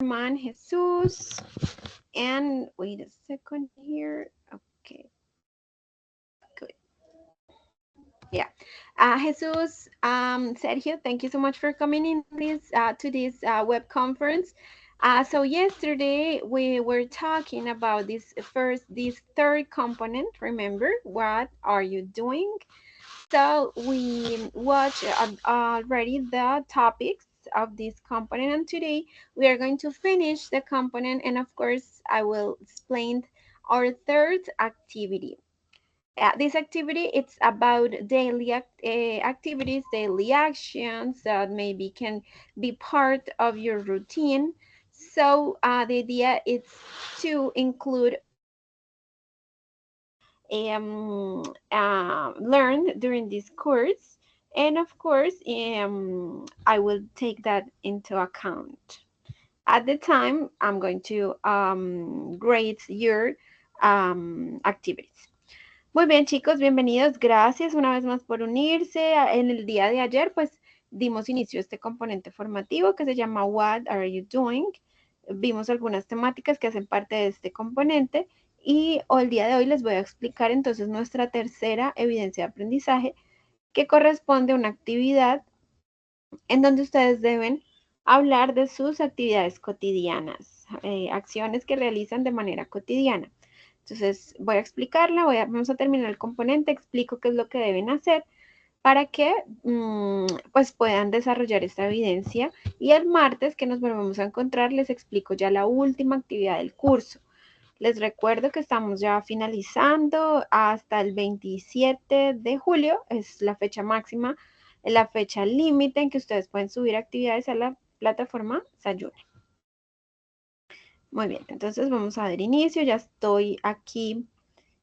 man, Jesús. And wait a second here. Okay, good. Yeah. Jesus, Sergio, thank you so much for coming in this to this web conference. So yesterday we were talking about this third component. Remember, what are you doing? So we watched already the topics of this component, and today we are going to finish the component, and of course I will explain our third activity. This activity, it's about daily activities, daily actions that maybe can be part of your routine. So the idea is to include learn during this course, and of course I will take that into account. At the time, I'm going to grade your activities. Muy bien, chicos, bienvenidos. Gracias una vez más por unirse. En el día de ayer, pues, dimos inicio a este componente formativo que se llama What Are You Doing? Vimos algunas temáticas que hacen parte de este componente y el día de hoy les voy a explicar entonces nuestra tercera evidencia de aprendizaje, que corresponde a una actividad en donde ustedes deben hablar de sus actividades cotidianas, acciones que realizan de manera cotidiana. Entonces voy a explicarla, vamos a terminar el componente, explico qué es lo que deben hacer para que pues puedan desarrollar esta evidencia, y el martes que nos volvemos a encontrar les explico ya la última actividad del curso. Les recuerdo que estamos ya finalizando hasta el 27 de julio, es la fecha máxima, la fecha límite en que ustedes pueden subir actividades a la plataforma Sayune. Muy bien, entonces vamos a dar inicio. Ya estoy aquí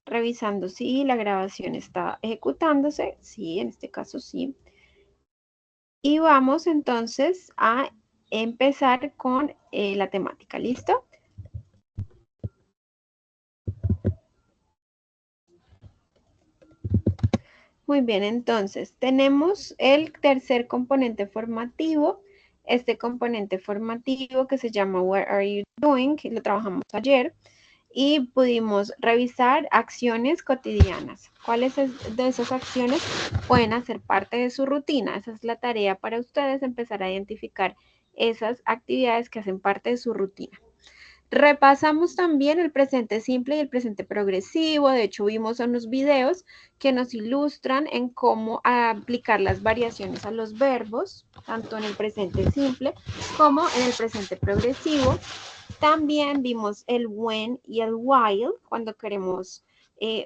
revisando si la grabación está ejecutándose. Sí, en este caso sí. Y vamos entonces a empezar con la temática. ¿Listo? Muy bien, entonces tenemos el tercer componente formativo. Este componente formativo que se llama What Are You Doing? Que lo trabajamos ayer. Y pudimos revisar acciones cotidianas. ¿Cuáles de esas acciones pueden hacer parte de su rutina? Esa es la tarea para ustedes, empezar a identificar esas actividades que hacen parte de su rutina. Repasamos también el presente simple y el presente progresivo. De hecho, vimos unos videos que nos ilustran en cómo aplicar las variaciones a los verbos, tanto en el presente simple como en el presente progresivo. También vimos el when y el while, cuando queremos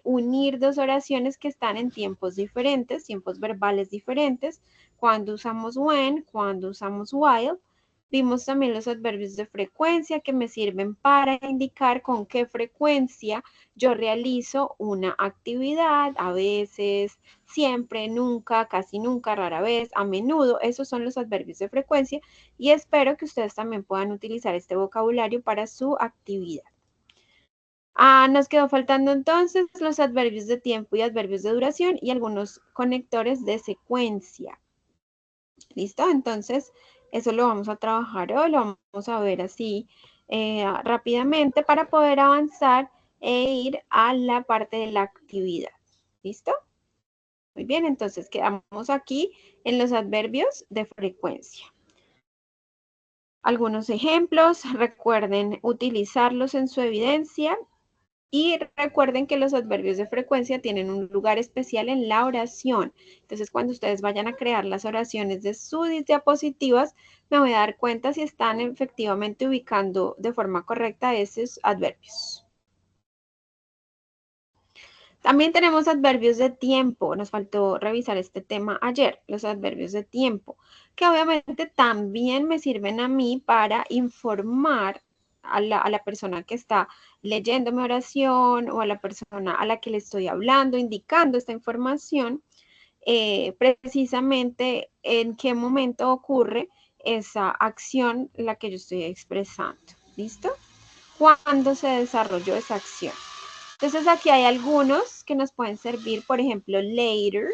unir dos oraciones que están en tiempos diferentes, tiempos verbales diferentes, cuando usamos when, cuando usamos while. Vimos también los adverbios de frecuencia que me sirven para indicar con qué frecuencia yo realizo una actividad, a veces, siempre, nunca, casi nunca, rara vez, a menudo. Esos son los adverbios de frecuencia y espero que ustedes también puedan utilizar este vocabulario para su actividad. Nos quedó faltando entonces los adverbios de tiempo y adverbios de duración y algunos conectores de secuencia. ¿Listo? Entonces, eso lo vamos a trabajar hoy, lo vamos a ver así rápidamente para poder avanzar e ir a la parte de la actividad. ¿Listo? Muy bien, entonces quedamos aquí en los adverbios de frecuencia. Algunos ejemplos, recuerden utilizarlos en su evidencia. Y recuerden que los adverbios de frecuencia tienen un lugar especial en la oración. Entonces, cuando ustedes vayan a crear las oraciones de sus diapositivas, me voy a dar cuenta si están efectivamente ubicando de forma correcta esos adverbios. También tenemos adverbios de tiempo. Nos faltó revisar este tema ayer, los adverbios de tiempo, que obviamente también me sirven a mí para informar a la persona que está leyendo mi oración o a la persona a la que le estoy hablando, indicando esta información, precisamente en qué momento ocurre esa acción la que yo estoy expresando. ¿Listo? ¿Cuándo se desarrolló esa acción? Entonces aquí hay algunos que nos pueden servir, por ejemplo, later,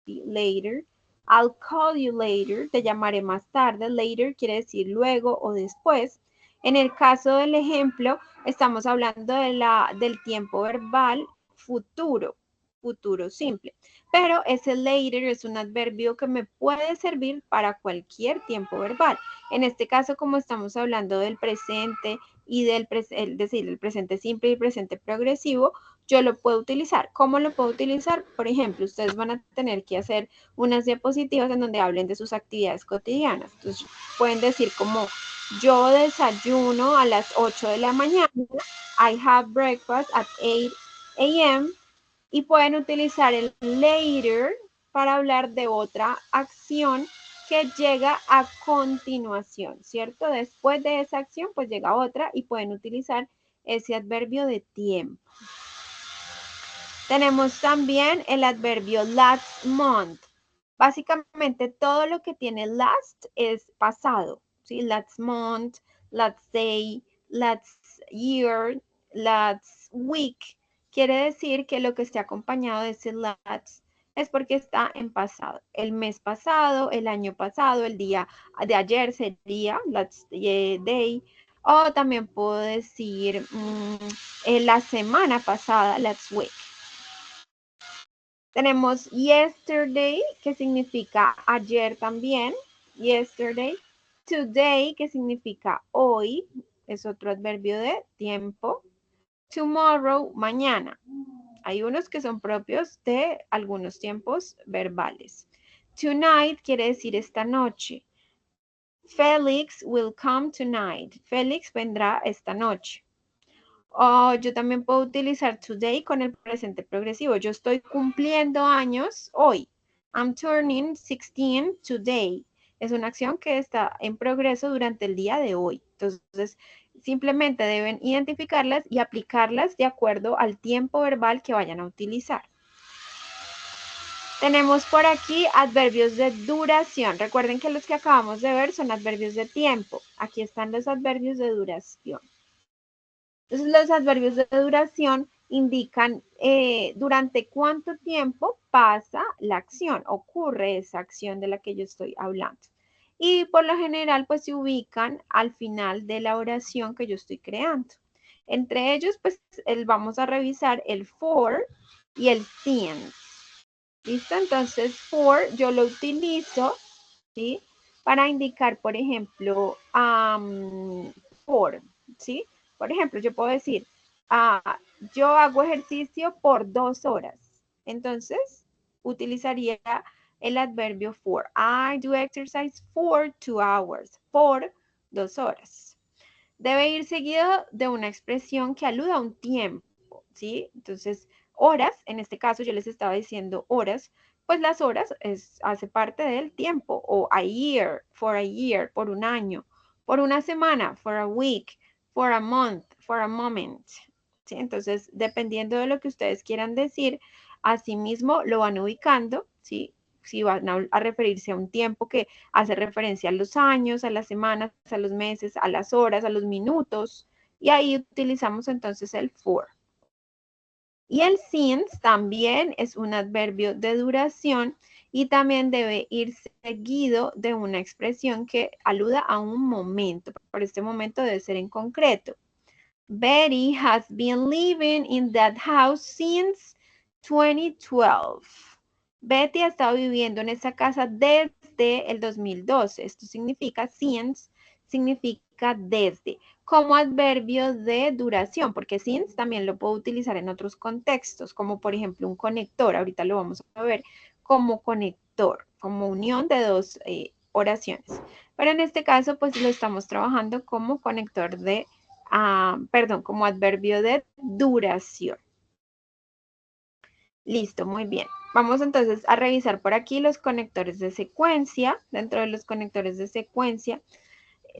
later, I'll call you later, te llamaré más tarde, later quiere decir luego o después, En el caso del ejemplo, estamos hablando del tiempo verbal futuro, futuro simple. Pero ese later es un adverbio que me puede servir para cualquier tiempo verbal. En este caso, como estamos hablando del presente y es decir, el presente simple y el presente progresivo, yo lo puedo utilizar. ¿Cómo lo puedo utilizar? Por ejemplo, ustedes van a tener que hacer unas diapositivas en donde hablen de sus actividades cotidianas. Entonces, pueden decir como yo desayuno a las 8 de la mañana. I have breakfast at 8 a.m. Y pueden utilizar el later para hablar de otra acción que llega a continuación, ¿cierto? Después de esa acción, pues llega otra y pueden utilizar ese adverbio de tiempo. Tenemos también el adverbio last month. Básicamente todo lo que tiene last es pasado, ¿sí? Last month, last day, last year, last week. Quiere decir que lo que esté acompañado de ese last es porque está en pasado. El mes pasado, el año pasado, el día de ayer sería last day. O también puedo decir la semana pasada, last week. Tenemos yesterday, que significa ayer también. Yesterday. Today, que significa hoy. Es otro adverbio de tiempo. Tomorrow, mañana. Hay unos que son propios de algunos tiempos verbales. Tonight quiere decir esta noche. Felix will come tonight. Felix vendrá esta noche. Yo también puedo utilizar today con el presente progresivo. Yo estoy cumpliendo años hoy. I'm turning 16 today. Es una acción que está en progreso durante el día de hoy. Entonces, simplemente deben identificarlas y aplicarlas de acuerdo al tiempo verbal que vayan a utilizar. Tenemos por aquí adverbios de duración. Recuerden que los que acabamos de ver son adverbios de tiempo. Aquí están los adverbios de duración. Entonces, los adverbios de duración indican durante cuánto tiempo pasa la acción, ocurre esa acción de la que yo estoy hablando. Y por lo general, pues se ubican al final de la oración que yo estoy creando. Entre ellos, pues vamos a revisar el for y el since. ¿Listo? Entonces, for yo lo utilizo, ¿sí? Para indicar, por ejemplo, for, ¿sí? Por ejemplo, yo puedo decir, yo hago ejercicio por 2 horas. Entonces, utilizaría el adverbio for. I do exercise for 2 hours. Por 2 horas. Debe ir seguido de una expresión que aluda a un tiempo, ¿sí? Entonces, horas, en este caso yo les estaba diciendo horas, pues las horas hace parte del tiempo, o a year, por un año, por una semana, for a week, for a month, for a moment, ¿sí? Entonces, dependiendo de lo que ustedes quieran decir, asimismo lo van ubicando, ¿sí? Si van a referirse a un tiempo que hace referencia a los años, a las semanas, a los meses, a las horas, a los minutos, y ahí utilizamos entonces el for. Y el since también es un adverbio de duración y también debe ir seguido de una expresión que aluda a un momento. Por este momento debe ser en concreto. Betty has been living in that house since 2012. Betty ha estado viviendo en esa casa desde el 2012. Esto significa since, significa desde, como adverbio de duración, porque since también lo puedo utilizar en otros contextos, como por ejemplo un conector. Ahorita lo vamos a ver como conector, como unión de dos oraciones. Pero en este caso, pues lo estamos trabajando como conector de, como adverbio de duración. Listo, muy bien. Vamos entonces a revisar por aquí los conectores de secuencia. Dentro de los conectores de secuencia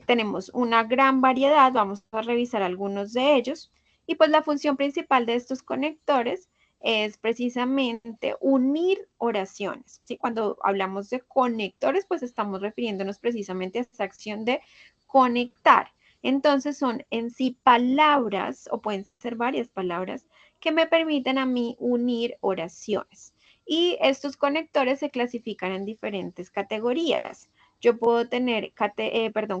tenemos una gran variedad. Vamos a revisar algunos de ellos. Y pues la función principal de estos conectores es precisamente unir oraciones. ¿Sí? Cuando hablamos de conectores, pues estamos refiriéndonos precisamente a esta acción de conectar. Entonces son en sí palabras, o pueden ser varias palabras, que me permiten a mí unir oraciones. Y estos conectores se clasifican en diferentes categorías. yo puedo tener,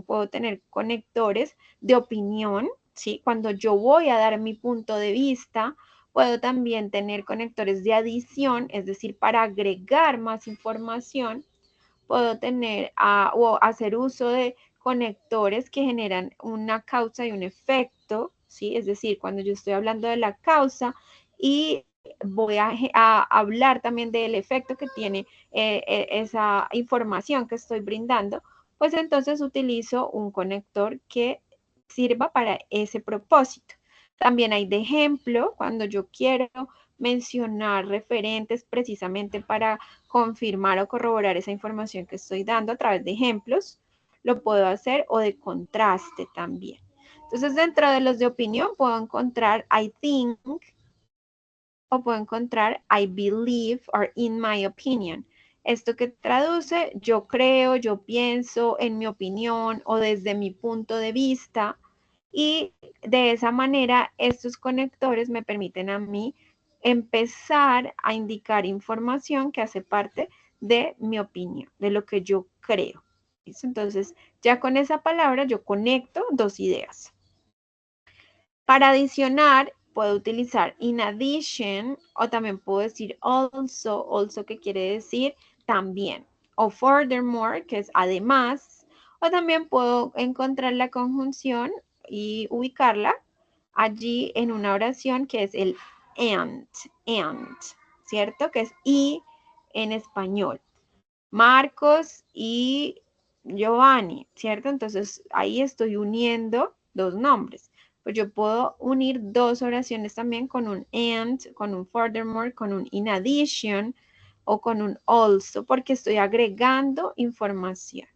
puedo tener conectores de opinión, ¿sí? Cuando yo voy a dar mi punto de vista, puedo también tener conectores de adición, es decir, para agregar más información. Puedo tener o hacer uso de conectores que generan una causa y un efecto, ¿sí? Es decir, cuando yo estoy hablando de la causa y voy a hablar también del efecto que tiene esa información que estoy brindando, pues entonces utilizo un conector que sirva para ese propósito. También hay de ejemplo, cuando yo quiero mencionar referentes precisamente para confirmar o corroborar esa información que estoy dando a través de ejemplos, lo puedo hacer, o de contraste también. Entonces, dentro de los de opinión puedo encontrar I think, o puedo encontrar I believe or in my opinion. Esto que traduce yo creo, yo pienso, en mi opinión o desde mi punto de vista. Y de esa manera estos conectores me permiten a mí empezar a indicar información que hace parte de mi opinión, de lo que yo creo. ¿Listo? Entonces, ya con esa palabra yo conecto dos ideas. Para adicionar, puedo utilizar in addition, o también puedo decir also que quiere decir también, o furthermore, que es además, o también puedo encontrar la conjunción y ubicarla allí en una oración que es el and, ¿cierto? Que es y en español. Marcos y Giovanni, ¿cierto? Entonces ahí estoy uniendo dos nombres. Pues yo puedo unir dos oraciones también con un and, con un furthermore, con un in addition o con un also, porque estoy agregando información.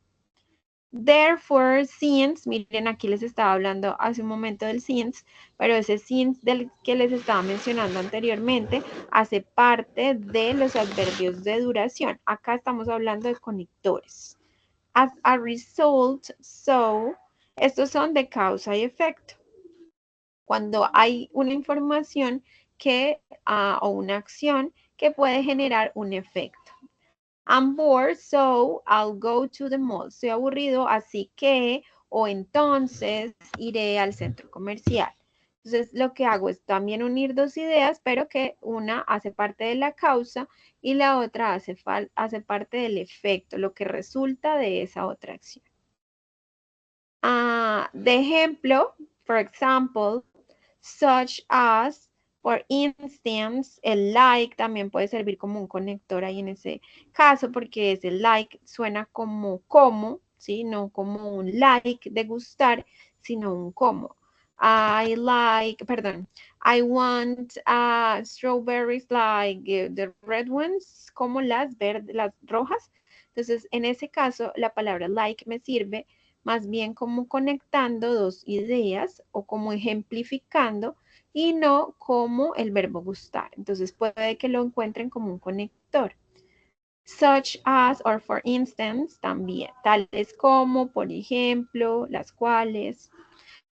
Therefore, since, miren, aquí les estaba hablando hace un momento del since, pero ese since del que les estaba mencionando anteriormente hace parte de los adverbios de duración. Acá estamos hablando de conectores. As a result, so, estos son de causa y efecto. Cuando hay una información que, o una acción que puede generar un efecto. I'm bored, so I'll go to the mall. Estoy aburrido, así que, o entonces, iré al centro comercial. Entonces, lo que hago es también unir dos ideas, pero que una hace parte de la causa y la otra hace parte del efecto, lo que resulta de esa otra acción. De ejemplo, for example, such as, por instance, el like también puede servir como un conector ahí en ese caso, porque ese like suena como, ¿sí? No como un like de gustar, sino un como. I want strawberries like the red ones, como las verdes, las rojas. Entonces, en ese caso, la palabra like me sirve más bien como conectando dos ideas o como ejemplificando y no como el verbo gustar. Entonces puede que lo encuentren como un conector. Such as or for instance también, tales como, por ejemplo, las cuales.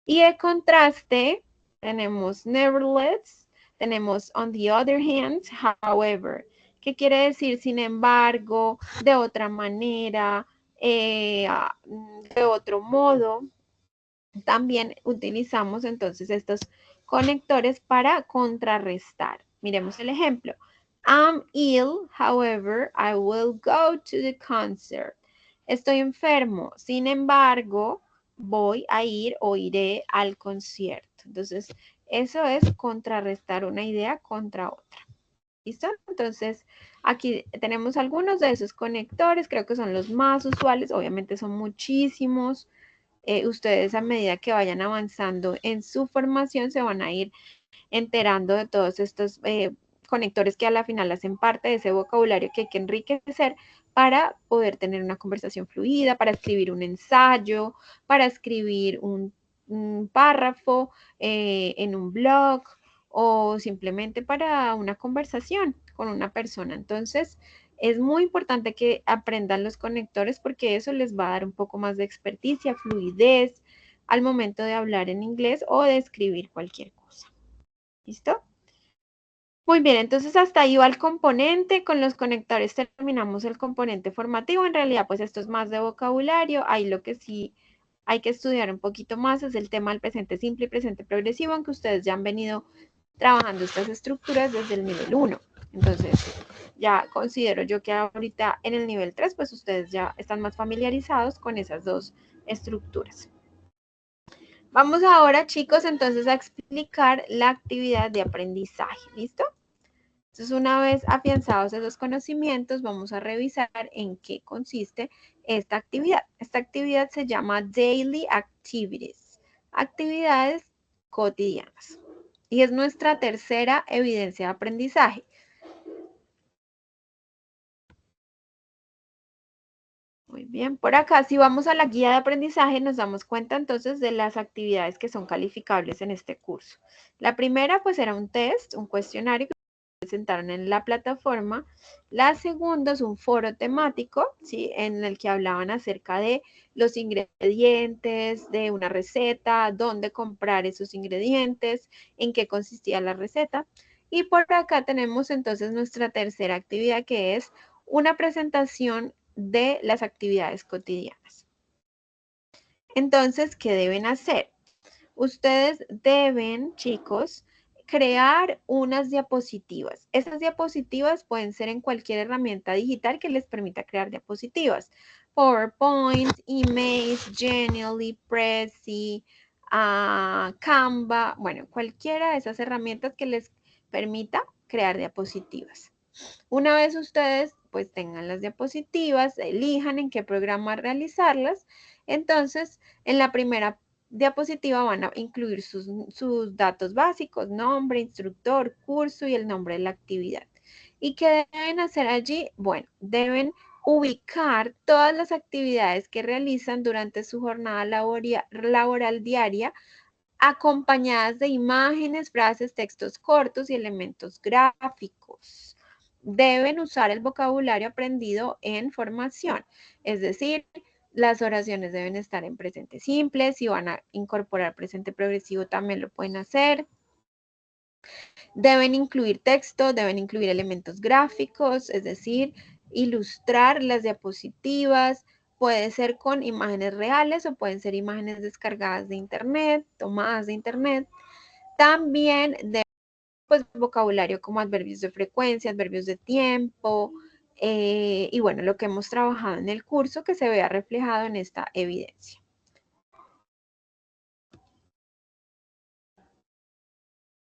Y el contraste tenemos nevertheless, tenemos on the other hand, however. ¿Qué quiere decir? Sin embargo, de otra manera, de otro modo. También utilizamos entonces estos conectores para contrarrestar. Miremos el ejemplo. I'm ill, however, I will go to the concert. Estoy enfermo, sin embargo, voy a ir o iré al concierto. Entonces, eso es contrarrestar una idea contra otra. ¿Listo? Entonces, aquí tenemos algunos de esos conectores, creo que son los más usuales, obviamente son muchísimos. Ustedes a medida que vayan avanzando en su formación se van a ir enterando de todos estos conectores que a la final hacen parte de ese vocabulario que hay que enriquecer para poder tener una conversación fluida, para escribir un ensayo, para escribir un párrafo en un blog o simplemente para una conversación con una persona. Entonces, es muy importante que aprendan los conectores porque eso les va a dar un poco más de experticia, fluidez al momento de hablar en inglés o de escribir cualquier cosa. ¿Listo? Muy bien, entonces hasta ahí va el componente. Con los conectores terminamos el componente formativo. En realidad, pues esto es más de vocabulario. Ahí lo que sí hay que estudiar un poquito más es el tema del presente simple y presente progresivo, aunque ustedes ya han venido trabajando estas estructuras desde el nivel 1. Entonces, ya considero yo que ahorita en el nivel 3, pues ustedes ya están más familiarizados con esas dos estructuras. Vamos ahora, chicos, entonces a explicar la actividad de aprendizaje. ¿Listo? Entonces, una vez afianzados esos conocimientos, vamos a revisar en qué consiste esta actividad. Esta actividad se llama Daily Activities, actividades cotidianas. Y es nuestra tercera evidencia de aprendizaje. Muy bien, por acá, si vamos a la guía de aprendizaje, nos damos cuenta entonces de las actividades que son calificables en este curso. La primera, pues, era un test, un cuestionario que presentaron en la plataforma. La segunda es un foro temático, ¿sí? En el que hablaban acerca de los ingredientes de una receta, dónde comprar esos ingredientes, en qué consistía la receta. Y por acá tenemos entonces nuestra tercera actividad, que es una presentación de las actividades cotidianas. Entonces, ¿qué deben hacer? Ustedes deben, chicos, crear unas diapositivas. Esas diapositivas pueden ser en cualquier herramienta digital que les permita crear diapositivas. PowerPoint, Image, Genially, Prezi, Canva, bueno, cualquiera de esas herramientas que les permita crear diapositivas. Una vez ustedes pues tengan las diapositivas, elijan en qué programa realizarlas, entonces en la primera diapositiva van a incluir sus datos básicos, nombre, instructor, curso y el nombre de la actividad. ¿Y qué deben hacer allí? Bueno, deben ubicar todas las actividades que realizan durante su jornada laboral diaria, acompañadas de imágenes, frases, textos cortos y elementos gráficos. Deben usar el vocabulario aprendido en formación, es decir, las oraciones deben estar en presente simple. Si van a incorporar presente progresivo, también lo pueden hacer. Deben incluir texto, deben incluir elementos gráficos, es decir, ilustrar las diapositivas. Puede ser con imágenes reales o pueden ser imágenes descargadas de internet, tomadas de internet. También de pues, vocabulario como adverbios de frecuencia, adverbios de tiempo, y bueno, lo que hemos trabajado en el curso que se vea reflejado en esta evidencia.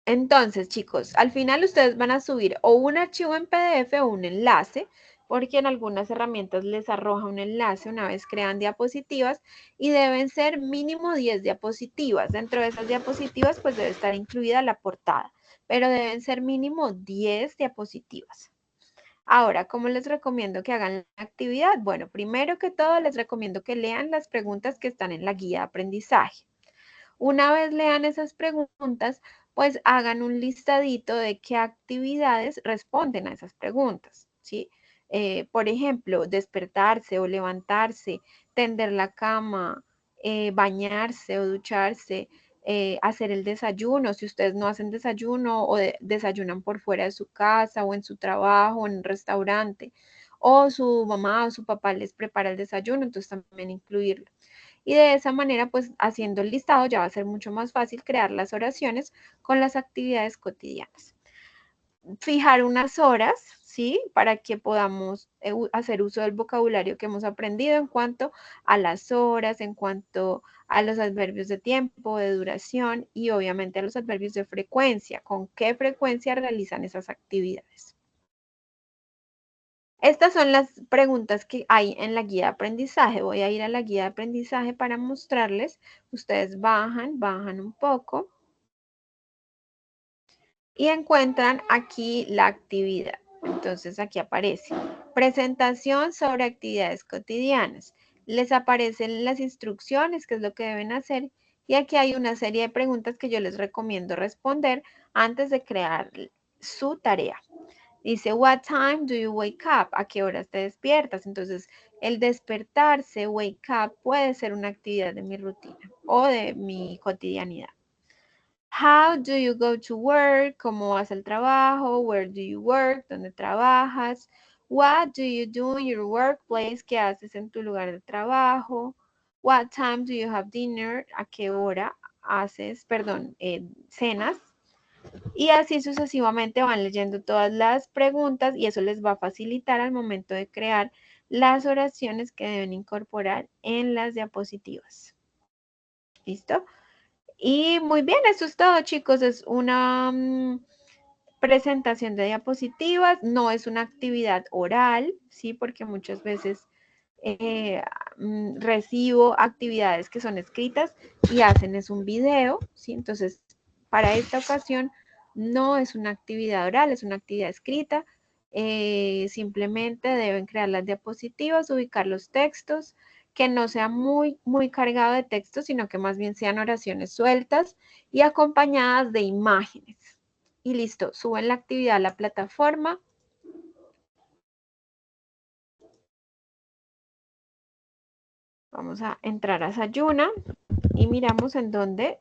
Entonces, chicos, al final ustedes van a subir o un archivo en PDF o un enlace, porque en algunas herramientas les arroja un enlace una vez crean diapositivas, y deben ser mínimo 10 diapositivas. Dentro de esas diapositivas, pues debe estar incluida la portada, pero deben ser mínimo 10 diapositivas. Ahora, ¿cómo les recomiendo que hagan la actividad? Bueno, primero que todo, les recomiendo que lean las preguntas que están en la guía de aprendizaje. Una vez lean esas preguntas, pues hagan un listadito de qué actividades responden a esas preguntas, ¿sí? Por ejemplo, despertarse o levantarse, tender la cama, bañarse o ducharse, hacer el desayuno. Si ustedes no hacen desayuno o desayunan por fuera de su casa o en su trabajo o en un restaurante, o su mamá o su papá les prepara el desayuno, entonces también incluirlo. Y de esa manera, pues haciendo el listado ya va a ser mucho más fácil crear las oraciones con las actividades cotidianas. Fijar unas horas, ¿sí? Para que podamos hacer uso del vocabulario que hemos aprendido en cuanto a las horas, en cuanto a los adverbios de tiempo, de duración y obviamente a los adverbios de frecuencia. ¿Con qué frecuencia realizan esas actividades? Estas son las preguntas que hay en la guía de aprendizaje. Voy a ir a la guía de aprendizaje para mostrarles. Ustedes bajan un poco y encuentran aquí la actividad. Entonces aquí aparece presentación sobre actividades cotidianas. Les aparecen las instrucciones, qué es lo que deben hacer, y aquí hay una serie de preguntas que yo les recomiendo responder antes de crear su tarea. Dice, what time do you wake up? ¿A qué horas te despiertas? Entonces, el despertarse, wake up, puede ser una actividad de mi rutina o de mi cotidianidad. How do you go to work? ¿Cómo vas al trabajo? Where do you work? ¿Dónde trabajas? What do you do in your workplace? ¿Qué haces en tu lugar de trabajo? What time do you have dinner? ¿A qué hora haces, perdón, cenas? Y así sucesivamente van leyendo todas las preguntas y eso les va a facilitar al momento de crear las oraciones que deben incorporar en las diapositivas. ¿Listo? Y muy bien, eso es todo, chicos. Es una presentación de diapositivas, no es una actividad oral, ¿sí? Porque muchas veces recibo actividades que son escritas y hacen es un video, ¿sí? Entonces, para esta ocasión no es una actividad oral, es una actividad escrita. Simplemente deben crear las diapositivas, ubicar los textos, que no sea muy cargado de texto, sino que más bien sean oraciones sueltas y acompañadas de imágenes. Y listo, suben la actividad a la plataforma. Vamos a entrar a Sayuna y miramos en dónde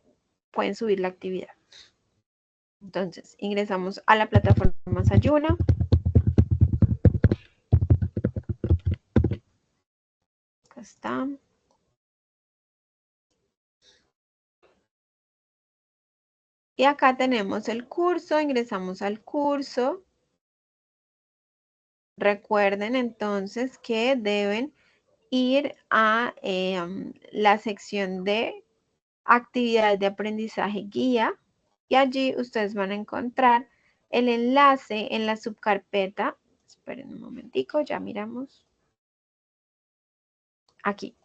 pueden subir la actividad. Entonces, ingresamos a la plataforma Sayuna. Acá está. Y acá tenemos el curso, ingresamos al curso. Recuerden entonces que deben ir a la sección de actividades de aprendizaje guía y allí ustedes van a encontrar el enlace en la subcarpeta. Esperen un momentico, ya miramos. Aquí.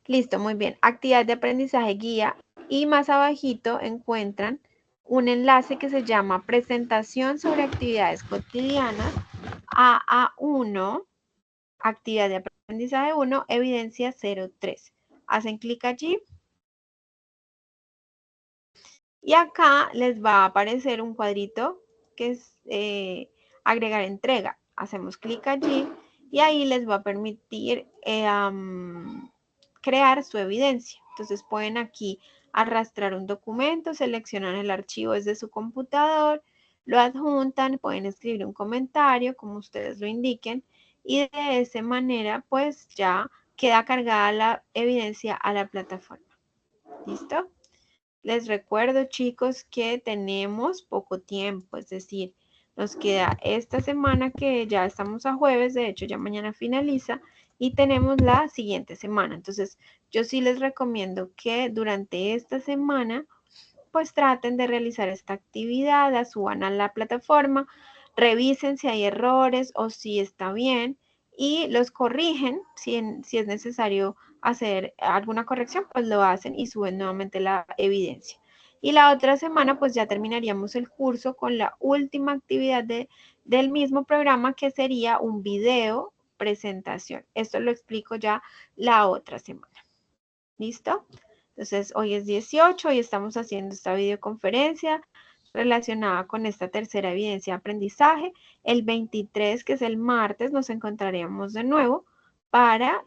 Listo, muy bien. Actividad de aprendizaje guía y más abajito encuentran un enlace que se llama presentación sobre actividades cotidianas AA1, actividad de aprendizaje 1, evidencia 03. Hacen clic allí y acá les va a aparecer un cuadrito que es agregar entrega. Hacemos clic allí y ahí les va a permitir crear su evidencia. Entonces pueden aquí arrastrar un documento, seleccionan el archivo desde su computador, lo adjuntan, pueden escribir un comentario como ustedes lo indiquen y de esa manera pues ya queda cargada la evidencia a la plataforma. ¿Listo? Les recuerdo, chicos, que tenemos poco tiempo, es decir, nos queda esta semana que ya estamos a jueves, de hecho ya mañana finaliza y tenemos la siguiente semana. Entonces, yo sí les recomiendo que durante esta semana pues traten de realizar esta actividad, la suban a la plataforma, revisen si hay errores o si está bien y los corrigen si es necesario hacer alguna corrección, pues lo hacen y suben nuevamente la evidencia. Y la otra semana pues ya terminaríamos el curso con la última actividad del mismo programa que sería un video presentación. Esto lo explico ya la otra semana. ¿Listo? Entonces, hoy es 18 y estamos haciendo esta videoconferencia relacionada con esta tercera evidencia de aprendizaje. El 23, que es el martes, nos encontraremos de nuevo para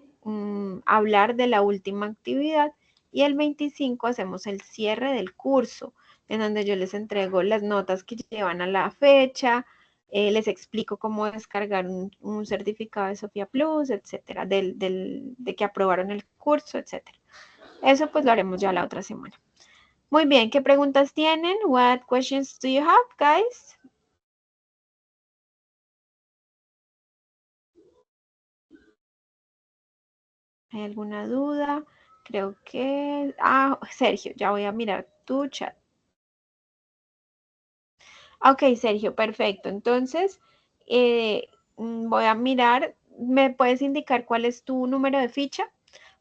hablar de la última actividad y el 25 hacemos el cierre del curso, en donde yo les entrego las notas que llevan a la fecha, les explico cómo descargar un certificado de Sofía Plus, etcétera, de que aprobaron el curso, etcétera. Eso pues lo haremos ya la otra semana. Muy bien, ¿qué preguntas tienen? What questions do you have, guys? ¿Hay alguna duda? Creo que... Ah, Sergio, ya voy a mirar tu chat. Ok, Sergio, perfecto. Entonces, voy a mirar, ¿me puedes indicar cuál es tu número de ficha?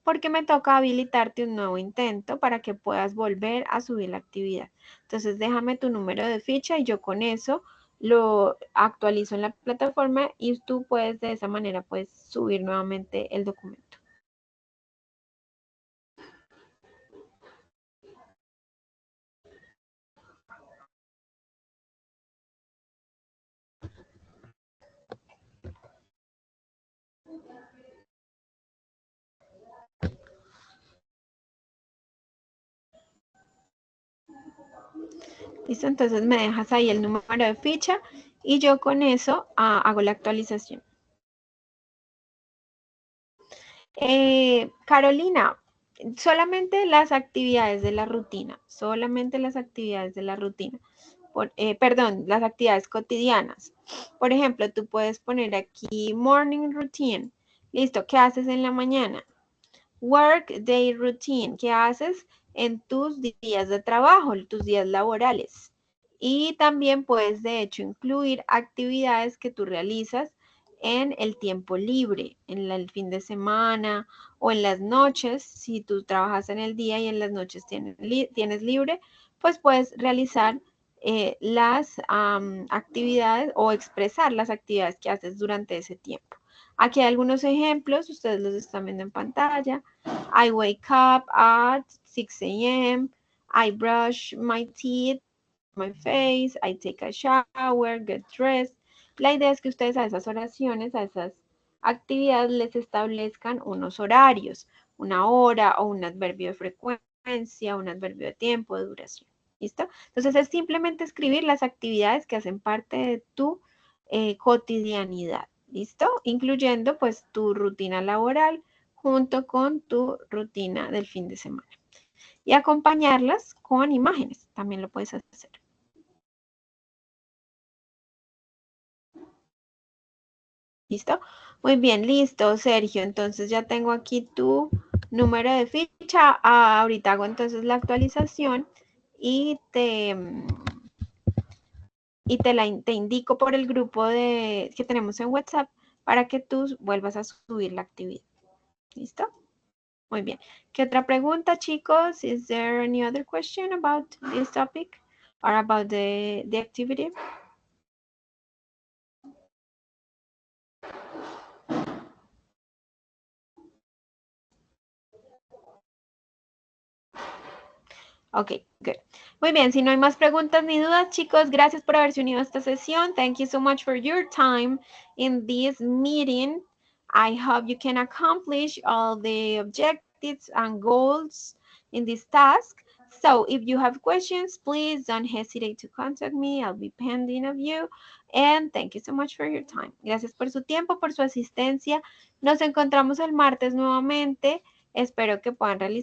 Porque me toca habilitarte un nuevo intento para que puedas volver a subir la actividad. Entonces, déjame tu número de ficha y yo con eso lo actualizo en la plataforma y tú puedes de esa manera pues subir nuevamente el documento. ¿Listo? Entonces me dejas ahí el número de ficha y yo con eso hago la actualización. Carolina, solamente las actividades de la rutina, solamente las actividades de la rutina. Perdón, las actividades cotidianas. Por ejemplo, tú puedes poner aquí morning routine. Listo, ¿qué haces en la mañana? Work day routine, ¿qué haces en tus días de trabajo, tus días laborales? Y también puedes, de hecho, incluir actividades que tú realizas en el tiempo libre, en el fin de semana o en las noches. Si tú trabajas en el día y en las noches tienes libre, pues puedes realizar las actividades o expresar las actividades que haces durante ese tiempo. Aquí hay algunos ejemplos, ustedes los están viendo en pantalla. I wake up at 6 a.m. I brush my teeth, my face, I take a shower, get dressed. La idea es que ustedes a esas oraciones, a esas actividades les establezcan unos horarios, una hora o un adverbio de frecuencia, un adverbio de tiempo, de duración. ¿Listo? Entonces es simplemente escribir las actividades que hacen parte de tu cotidianidad. ¿Listo? Incluyendo pues tu rutina laboral junto con tu rutina del fin de semana. Y acompañarlas con imágenes, también lo puedes hacer. ¿Listo? Muy bien, listo, Sergio. Entonces ya tengo aquí tu número de ficha. Ahorita hago entonces la actualización y te indico por el grupo que tenemos en WhatsApp para que tú vuelvas a subir la actividad. ¿Listo? Muy bien. ¿Qué otra pregunta, chicos? Is there any other question about this topic or about the activity? Ok, good. Muy bien, si no hay más preguntas ni dudas, chicos, gracias por haberse unido a esta sesión. Thank you so much for your time in this meeting. I hope you can accomplish all the objectives and goals in this task. So if you have questions, please don't hesitate to contact me. I'll be pending of you. And thank you so much for your time. Gracias por su tiempo, por su asistencia. Nos encontramos el martes nuevamente. Espero que puedan realizar